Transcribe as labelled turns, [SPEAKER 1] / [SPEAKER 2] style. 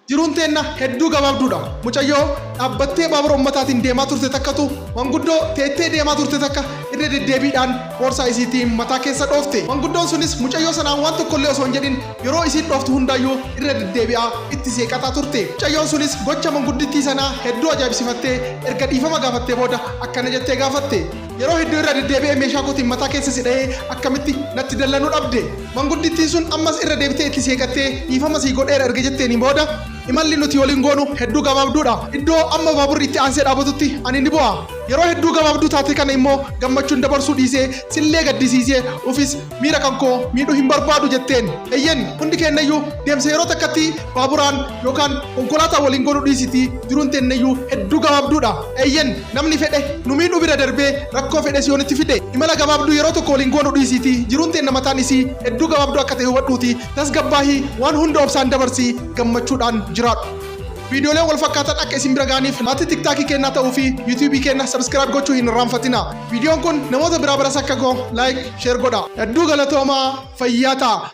[SPEAKER 1] jiruun teenna hedduu gabaabduudha. Mucayyoo dhaabbattee baabura ummataatiin deemaa turte takkatu manguddoo teettee deemaa turte takka irra deddeebiidhaan boorsaa isiitiin mataa keessa dhoofte. Manguddoon sunis mucayyoo sanaan waan tokkollee osoo hin jedhin yeroo isiin dhooftu hundaayyuu irra deddeebi'aa itti seeqataa turte. Mucayyoon sunis gocha manguddittii sanaa hedduu ajaa'ibsifattee erga dhiifama gaafattee booda akkana jettee gaafatte. Yeroo hedduu irra deddeebi'ee meeshaa kootiin mataa keessa si dha'ee akkamitti natti dallanuu dhabde. Manguddittiin sun ammas irra deebitee itti seeqattee dhiifama sii godheera erga jetteeni booda imalli nuti waliin goonu hedduu gabaabduudha. Iddoo amma baaburri itti aansee dhaabatutti ani ni bu'a. Yeroo hedduu gabaabduu taate kana immoo gammachuun dabarsuu dhiisee sillee gaddisiisee ofis miira kan koo miidhuu hin barbaadu jetteen. Eeyyen hundi kennayyuu deemsa yeroo takkatti baaburaan yookaan konkolaataa waliin goonuu dhiisiti jiruun teennayyuu hedduu gabaabduudha. Eeyyen namni fedhe nu miidhuu bira darbee rakkoo fedhe si yoonitti fide. Imala gabaabduu yeroo tokko waliin goonuu dhiisiti jiruun teenna mataan isii hedduu gabaabduu akka ta'e hubadhuuti tasgabbaahii waan hunda obsaan dabarsii gammachuudhaan jiraadhu. Viidiyoolee wal fakkaatan akka isin bira ga'aniif maatii TikTokii kennaa ta'uu fi YouTube kennaa subscribe gochuu hin irraanfatina. Viidiyoon kun namoota biraa biras akka ga'u like share godha. Hedduu galatoomaa fayyaa ta'a.